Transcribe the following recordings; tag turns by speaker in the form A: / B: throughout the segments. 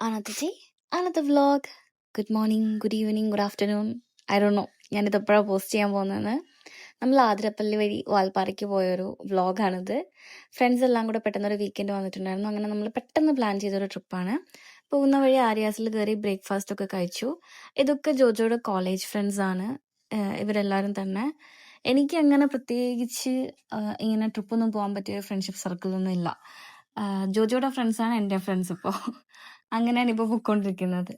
A: Another day, another vlog. Good morning, good evening, good afternoon. I don't know. ഞാനിത് എപ്പോഴാണ് post ചെയ്യാൻ പോകുന്നതെന്ന്. നമ്മൾ ആതിരപ്പള്ളി വഴി വാൽപ്പാറയ്ക്ക് പോയൊരു വ്ളോഗാണിത്. ഫ്രണ്ട്സ് എല്ലാം കൂടെ പെട്ടെന്നൊരു വീക്കെൻഡ് വന്നിട്ടുണ്ടായിരുന്നു. അങ്ങനെ നമ്മൾ പെട്ടെന്ന് പ്ലാൻ ചെയ്തൊരു ട്രിപ്പാണ്. പോകുന്ന വഴി ആര്യാസിൽ കയറി ബ്രേക്ക്ഫാസ്റ്റ് ഒക്കെ കഴിച്ചു. ഇതൊക്കെ ജോജോയുടെ കോളേജ് ഫ്രണ്ട്സാണ്. ഇവരെല്ലാവരും തന്നെ. എനിക്ക് അങ്ങനെ പ്രത്യേകിച്ച് ഇങ്ങനെ ട്രിപ്പൊന്നും പോകാൻ പറ്റിയ ഫ്രണ്ട്ഷിപ്പ് സർക്കിളൊന്നും ഇല്ല. ജോജോയുടെ ഫ്രണ്ട്സാണ് എൻ്റെ ഫ്രണ്ട്സ് ഇപ്പോൾ. അങ്ങനെയാണ് ഇപ്പോൾ പോയിക്കൊണ്ടിരിക്കുന്നത്.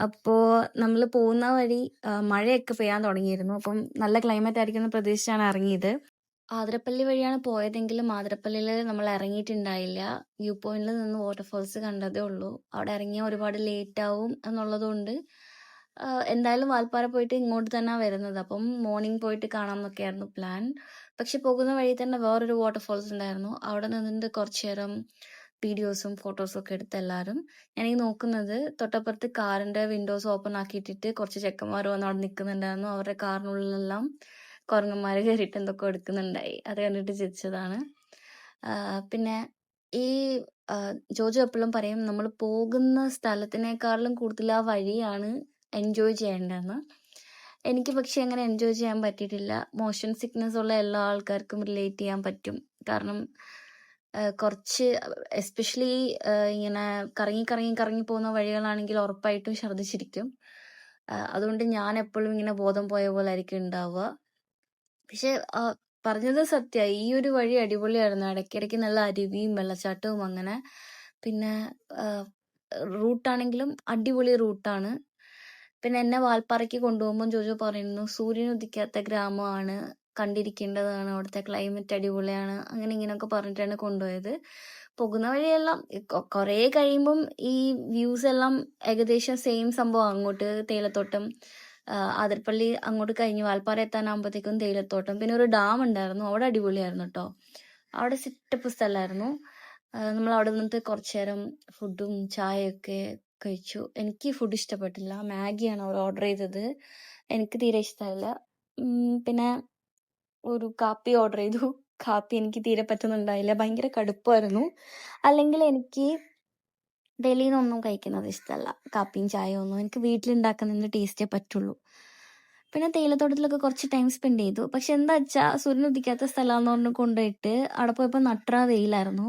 A: അപ്പോൾ നമ്മൾ പോകുന്ന വഴി മഴയൊക്കെ പെയ്യാൻ തുടങ്ങിയിരുന്നു. അപ്പം നല്ല ക്ലൈമറ്റ് ആയിരിക്കുമെന്ന് പ്രതീക്ഷിച്ചാണ് ഇറങ്ങിയത്. ആതിരപ്പള്ളി വഴിയാണ് പോയതെങ്കിലും ആതിരപ്പള്ളിയിൽ നമ്മൾ ഇറങ്ങിയിട്ടുണ്ടായില്ല. വ്യൂ പോയിന്റിൽ നിന്ന് വാട്ടർഫോൾസ് കണ്ടതേ ഉള്ളൂ. അവിടെ ഇറങ്ങിയാൽ ഒരുപാട് ലേറ്റ് ആവും എന്നുള്ളതുകൊണ്ട് എന്തായാലും വാൽപ്പാറ പോയിട്ട് ഇങ്ങോട്ട് തന്നെ വരുന്നത്. അപ്പം മോർണിംഗ് പോയിട്ട് കാണാം എന്നൊക്കെയായിരുന്നു പ്ലാൻ. പക്ഷെ പോകുന്ന വഴി തന്നെ വേറൊരു വാട്ടർഫോൾസ് ഉണ്ടായിരുന്നു. അവിടെ നിന്നിട്ട് കുറച്ചു നേരം വീഡിയോസും ഫോട്ടോസും ഒക്കെ എടുത്ത് എല്ലാവരും. ഞാനീ നോക്കുന്നത് തൊട്ടപ്പുറത്ത് കാറിന്റെ വിൻഡോസ് ഓപ്പൺ ആക്കിയിട്ടിട്ട് കുറച്ച് ചെക്കന്മാർ വന്ന് അവിടെ നിൽക്കുന്നുണ്ടായിരുന്നു. അവരുടെ കാറിനുള്ളിലെല്ലാം കുരങ്ങന്മാർ കയറിയിട്ട് എന്തൊക്കെ എടുക്കുന്നുണ്ടായി. അത് കണ്ടിട്ട് ചിരിച്ചതാണ്. പിന്നെ ഈ ജോജോ എപ്പോഴും പറയും നമ്മൾ പോകുന്ന സ്ഥലത്തിനേക്കാളും കൂടുതൽ ആ വഴിയാണ് എൻജോയ് ചെയ്യേണ്ടതെന്ന്. എനിക്ക് പക്ഷെ അങ്ങനെ എൻജോയ് ചെയ്യാൻ പറ്റിയിട്ടില്ല. മോഷൻ സിക്നസ് ഉള്ള എല്ലാ ആൾക്കാർക്കും റിലേറ്റ് ചെയ്യാൻ പറ്റും. കാരണം കുറച്ച് എസ്പെഷ്യലി ഇങ്ങനെ കറങ്ങി കറങ്ങി കറങ്ങി പോകുന്ന വഴികളാണെങ്കിൽ ഉറപ്പായിട്ടും ഛർദ്ദിച്ചിരിക്കും. അതുകൊണ്ട് ഞാൻ എപ്പോഴും ഇങ്ങനെ ബോധം പോയ പോലെ ആയിരിക്കും ഉണ്ടാവുക. പക്ഷെ പറഞ്ഞത് സത്യമായി. ഈ ഒരു വഴി അടിപൊളിയായിരുന്നു. ഇടയ്ക്കിടയ്ക്ക് നല്ല അരുവിയും വെള്ളച്ചാട്ടവും അങ്ങനെ. പിന്നെ റൂട്ടാണെങ്കിലും അടിപൊളി റൂട്ടാണ്. പിന്നെ എന്നെ വാൽപ്പാറയ്ക്ക് കൊണ്ടുപോകുമ്പോൾ ജോജോ പറയുന്നു സൂര്യൻ ഉദിക്കാത്ത ഗ്രാമമാണ്, കണ്ടിരിക്കേണ്ടതാണ്, അവിടുത്തെ ക്ലൈമറ്റ് അടിപൊളിയാണ്, അങ്ങനെ ഇങ്ങനെയൊക്കെ പറഞ്ഞിട്ടാണ് കൊണ്ടുപോയത്. പോകുന്ന വഴിയെല്ലാം കുറേ കഴിയുമ്പം ഈ വ്യൂസ് എല്ലാം ഏകദേശം സെയിം സംഭവം. അങ്ങോട്ട് തേയിലത്തോട്ടം, ആതിരപ്പള്ളി അങ്ങോട്ട് കഴിഞ്ഞ് വാൽപ്പാറ എത്താനാകുമ്പോഴത്തേക്കും തേയിലത്തോട്ടം. പിന്നെ ഒരു ഡാം ഉണ്ടായിരുന്നു, അവിടെ അടിപൊളിയായിരുന്നു കേട്ടോ. അവിടെ സെറ്റപ്പ് സ്ഥലമായിരുന്നു. നമ്മൾ അവിടെ നിന്നിട്ട് കുറച്ചു നേരം ഫുഡും ചായയൊക്കെ കഴിച്ചു. എനിക്ക് ഫുഡ് ഇഷ്ടപ്പെട്ടില്ല. മാഗിയാണ് അവർ ഓർഡർ ചെയ്തത്. എനിക്ക് തീരെ ഇഷ്ടമായില്ല. പിന്നെ ഒരു കാപ്പി ഓർഡർ ചെയ്തു. കാപ്പി എനിക്ക് തീരെ പറ്റുന്നുണ്ടായില്ല. ഭയങ്കര കടുപ്പമായിരുന്നു. അല്ലെങ്കിൽ എനിക്ക് വെളിയിൽ നിന്നൊന്നും കഴിക്കുന്നത് ഇഷ്ടമല്ല. കാപ്പിയും ചായയും ഒന്നും എനിക്ക് വീട്ടിലുണ്ടാക്കുന്നതിൻ്റെ ടേസ്റ്റേ പറ്റുള്ളൂ. പിന്നെ തേയിലത്തോട്ടത്തിലൊക്കെ കുറച്ച് ടൈം സ്പെൻഡ് ചെയ്തു. പക്ഷെ എന്താ വെച്ചാൽ സൂര്യൻ ഉദിക്കാത്ത സ്ഥലമാണെന്ന് പറഞ്ഞ് കൊണ്ടുപോയിട്ട് അവിടെ പോയപ്പോൾ നട്രാ വെയിലായിരുന്നു.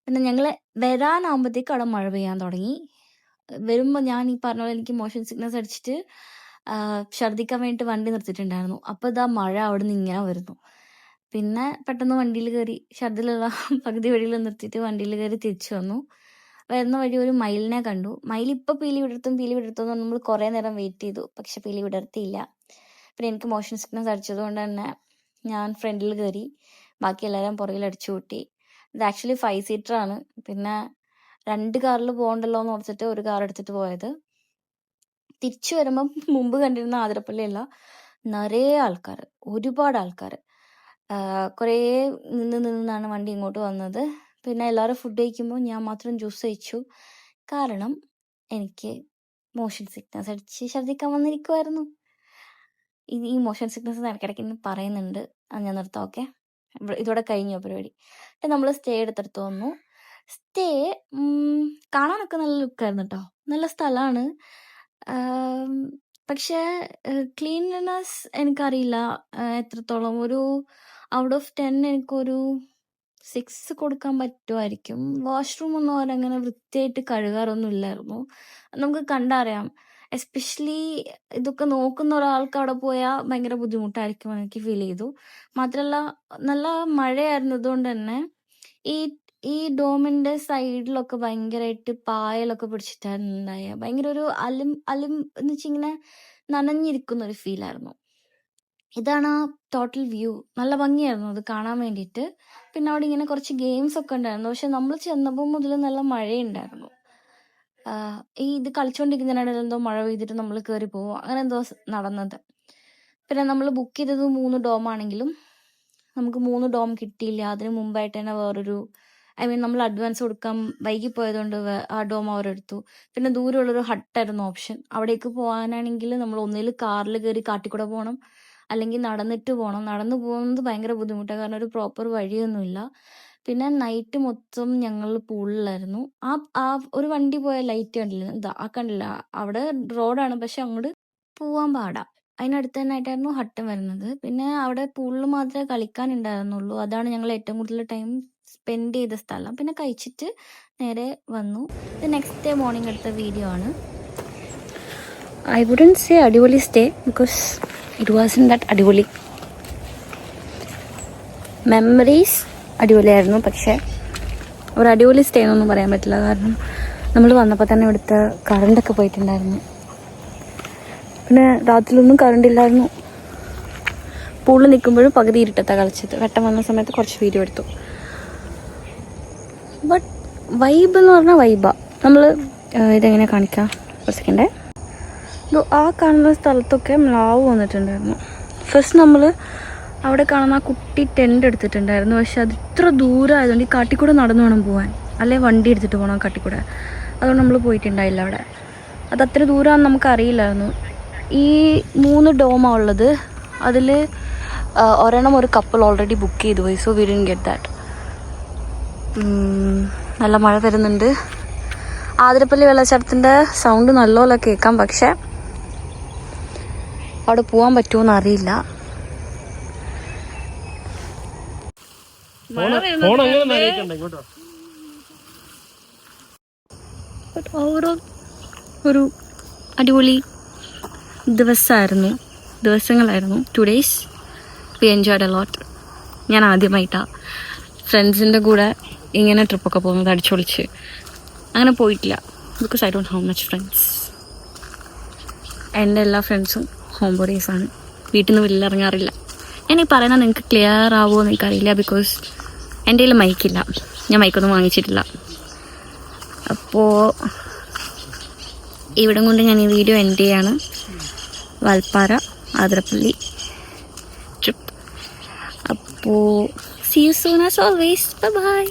A: പിന്നെ ഞങ്ങൾ വരാനാകുമ്പോഴത്തേക്ക് അവിടെ മഴ പെയ്യാൻ തുടങ്ങി. വരുമ്പോൾ ഞാൻ ഈ പറഞ്ഞ പോലെ എനിക്ക് മോഷൻ സിക്നസ് അടിച്ചിട്ട് ഛർദ്ദിക്കാൻ വേണ്ടിയിട്ട് വണ്ടി നിർത്തിയിട്ടുണ്ടായിരുന്നു. അപ്പോൾ ഇതാ മഴ അവിടെ നിന്ന് ഇങ്ങനെ വരുന്നു. പിന്നെ പെട്ടെന്ന് വണ്ടിയിൽ കയറി ഛർദ്ദിലുള്ള പകുതി വഴിയിൽ നിർത്തിയിട്ട് വണ്ടിയിൽ കയറി തിരിച്ചു വന്നു. വരുന്ന വഴി ഒരു മയിലിനെ കണ്ടു. മയിൽ ഇപ്പോൾ പീലി വിടർത്തും നമ്മൾ കുറേ നേരം വെയിറ്റ് ചെയ്തു. പക്ഷെ പീലി വിടർത്തിയില്ല. പിന്നെ എനിക്ക് മോഷൻ സിക്നസ് അടിച്ചതുകൊണ്ട് തന്നെ ഞാൻ ഫ്രണ്ടിൽ കയറി, ബാക്കി എല്ലാവരും പുറകിൽ അടിച്ചു കൂട്ടി. ഇത് ആക്ച്വലി 5 സീറ്ററാണ്. പിന്നെ 2 കാറിൽ പോകണ്ടല്ലോ എന്ന് ഓർത്തിട്ട് ഒരു കാർ എടുത്തിട്ട് പോയത്. തിരിച്ചു വരുമ്പം മുമ്പ് കണ്ടിരുന്ന ആതിരപ്പള്ളിയല്ല, നിറയെ ആൾക്കാർ, ഒരുപാട് ആൾക്കാർ. കുറേ നിന്നാണ് വണ്ടി ഇങ്ങോട്ട് വന്നത്. പിന്നെ എല്ലാവരും ഫുഡ് കഴിക്കുമ്പോൾ ഞാൻ മാത്രം ജ്യൂസ് കഴിച്ചു. കാരണം എനിക്ക് മോഷൻ സിക്നസ് അടിച്ച് ഛർദ്ദിക്കാൻ വന്നിരിക്കുമായിരുന്നു. ഈ മോഷൻ സിക്നസ് ഇടയ്ക്കിടയ്ക്ക് പറയുന്നുണ്ട്. ഞാൻ നിർത്താം. ഓക്കെ, ഇതോടെ കഴിഞ്ഞു പരിപാടി. നമ്മൾ സ്റ്റേ എടുത്തെടുത്ത് വന്നു. സ്റ്റേ കാണാനൊക്കെ നല്ല ലുക്കായിരുന്നു കേട്ടോ. നല്ല സ്ഥലമാണ്. പക്ഷേ ക്ലീൻലിനെസ് എനിക്കറിയില്ല എത്രത്തോളം. ഒരു ഔട്ട് ഓഫ് 10 എനിക്കൊരു 6 കൊടുക്കാൻ പറ്റുമായിരിക്കും. വാഷ്റൂം ഒന്നും അവരങ്ങനെ വൃത്തിയായിട്ട് കഴുകാറൊന്നും ഇല്ലായിരുന്നു. നമുക്ക് കണ്ടറിയാം. എസ്പെഷ്യലി ഇതൊക്കെ നോക്കുന്ന ഒരാൾക്ക് അവിടെ പോയാൽ ഭയങ്കര ബുദ്ധിമുട്ടായിരിക്കും എനിക്ക് ഫീൽ ചെയ്തു. മാത്രമല്ല നല്ല മഴയായിരുന്നതുകൊണ്ട് തന്നെ ഈ ഡോമിന്റെ സൈഡിലൊക്കെ ഭയങ്കരമായിട്ട് പായലൊക്കെ പിടിച്ചിട്ടായിരുന്നു ഉണ്ടായത്. ഭയങ്കര ഒരു അലിം എന്ന് വെച്ചാൽ ഇങ്ങനെ നനഞ്ഞിരിക്കുന്ന ഒരു ഫീലായിരുന്നു. ഇതാണ് ആ ടോട്ടൽ വ്യൂ. നല്ല ഭംഗിയായിരുന്നു അത് കാണാൻ വേണ്ടിയിട്ട്. പിന്നെ അവിടെ ഇങ്ങനെ കുറച്ച് ഗെയിംസ് ഒക്കെ ഉണ്ടായിരുന്നു. പക്ഷെ നമ്മൾ ചെന്നപ്പോൾ മുതൽ നല്ല മഴയുണ്ടായിരുന്നു. ഇത് കളിച്ചുകൊണ്ടിരിക്കുന്നതിനിടയിൽ എന്തോ മഴ പെയ്തിട്ട് നമ്മൾ കയറി പോകും, അങ്ങനെ എന്തോ നടന്നത്. പിന്നെ നമ്മൾ ബുക്ക് ചെയ്തത് 3 ഡോമാണെങ്കിലും നമുക്ക് 3 ഡോം കിട്ടിയില്ല. അതിന് മുമ്പായിട്ട് തന്നെ വേറൊരു നമ്മൾ അഡ്വാൻസ് കൊടുക്കാൻ വൈകിപ്പോയതുകൊണ്ട് ആ ഡോം അവരെടുത്തു. പിന്നെ ദൂരമുള്ളൊരു ഹട്ടായിരുന്നു ഓപ്ഷൻ. അവിടേക്ക് പോകാനാണെങ്കിൽ നമ്മൾ ഒന്നിൽ കാറിൽ കയറി കാട്ടിക്കൂടെ പോകണം, അല്ലെങ്കിൽ നടന്നിട്ട് പോകണം. നടന്നു പോകുന്നത് ഭയങ്കര ബുദ്ധിമുട്ടാണ്. കാരണം ഒരു പ്രോപ്പർ വഴിയൊന്നുമില്ല. പിന്നെ നൈറ്റ് മൊത്തം ഞങ്ങൾ പൂളിലായിരുന്നു. ആ ആ ഒരു വണ്ടി പോയ ലൈറ്റ് കണ്ടില്ലേ? ഇതാ ആ കണ്ടില്ല? അവിടെ റോഡാണ്, പക്ഷെ അങ്ങോട്ട് പോവാൻ പാടാ. അതിനടുത്ത് തന്നെ ആയിട്ടായിരുന്നു ഹട്ടൻ വരുന്നത്. പിന്നെ അവിടെ പൂളിൽ മാത്രമേ കളിക്കാനുണ്ടായിരുന്നുള്ളൂ. അതാണ് ഞങ്ങൾ ഏറ്റവും കൂടുതൽ ടൈം സ്പെൻഡ് ചെയ്ത സ്ഥലം. പിന്നെ കഴിച്ചിട്ട് നേരെ വന്നു. ഇത് നെക്സ്റ്റ് ഡേ മോർണിംഗ് എടുത്ത വീഡിയോ ആണ്. ഐ വുഡൻറ്റ് സേ അടിപൊളി stay because it Vasan that അടിപൊളി. മെമ്മറീസ് അടിപൊളിയായിരുന്നു, പക്ഷേ ഒരു അടിപൊളി സ്റ്റേ എന്നൊന്നും പറയാൻ പറ്റില്ല. കാരണം നമ്മൾ വന്നപ്പോൾ തന്നെ ഇവിടുത്തെ കറണ്ടൊക്കെ പോയിട്ടുണ്ടായിരുന്നു. പിന്നെ രാത്രിയിലൊന്നും കറണ്ട് ഇല്ലായിരുന്നു. പൂളിൽ നിൽക്കുമ്പോഴും പകുതി ഇരുട്ടത്താണ് കളിച്ചത്. വെട്ടം വന്ന സമയത്ത് കുറച്ച് വീഡിയോ എടുത്തു. ബട്ട് വൈബ് എന്ന് പറഞ്ഞാൽ വൈബാണ്. നമ്മൾ ഇതെങ്ങനെ കാണിക്കാം? ഒരു സെക്കൻഡേ. ആ കാണുന്ന സ്ഥലത്തൊക്കെ മ്ലാവ് വന്നിട്ടുണ്ടായിരുന്നു. ഫസ്റ്റ് നമ്മൾ അവിടെ കാണുന്ന ആ കുട്ടി ടെൻ്റ് എടുത്തിട്ടുണ്ടായിരുന്നു. പക്ഷെ അത് ഇത്ര ദൂരം ആയതുകൊണ്ട് ഈ കാട്ടിക്കൂടെ നടന്നു വേണം പോകാൻ, അല്ലെ വണ്ടി എടുത്തിട്ട് പോകണം കാട്ടിക്കൂടെ. അതുകൊണ്ട് നമ്മൾ പോയിട്ടുണ്ടായില്ല അവിടെ. അത് അത്ര ദൂരമാണെന്ന് നമുക്കറിയില്ലായിരുന്നു. ഈ 3 ഡോമാണ് ഉള്ളത്. അതിൽ ഒരെണ്ണം ഒരു കപ്പിൾ ഓൾറെഡി ബുക്ക് ചെയ്തു പോയി. So we didn't get that. നല്ല മഴ വരുന്നുണ്ട്. ആതിരപ്പള്ളി വെള്ളച്ചാട്ടത്തിൻ്റെ സൗണ്ട് നല്ലപോലെ കേൾക്കാം, പക്ഷെ അവിടെ പോകാൻ പറ്റുമോയെന്ന് അറിയില്ല. ഓവറോൾ ഒരു അടിപൊളി ദിവസങ്ങളായിരുന്നു. 2 days V enjoyed a lot. ഞാൻ ആദ്യമായിട്ടാണ് ഫ്രണ്ട്സിൻ്റെ കൂടെ ഇങ്ങനെ ട്രിപ്പൊക്കെ പോകുന്നത്, അടിച്ചൊളിച്ച്. അങ്ങനെ പോയിട്ടില്ല, because I don't have much friends. എൻ്റെ എല്ലാ ഫ്രണ്ട്സും ഹോം ബോഡീസാണ്. വീട്ടിൽ നിന്ന് വലിയ ഇറങ്ങാറില്ല. ഞാനീ പറയുന്നത് നിങ്ങൾക്ക് ക്ലിയർ ആവുമോ എന്ന് എനിക്കറിയില്ല, ബിക്കോസ് എൻ്റെ കയ്യിൽ മൈക്കില്ല. ഞാൻ മൈക്കൊന്നും വാങ്ങിച്ചിട്ടില്ല. അപ്പോൾ ഇവിടം കൊണ്ട് ഞാൻ ഈ വീഡിയോ എൻഡ് ചെയ്യാണ്. വാൽപ്പാറ ആതിരപ്പള്ളി ട്രിപ്പ്. അപ്പോൾ see you soon as always. Bye bye.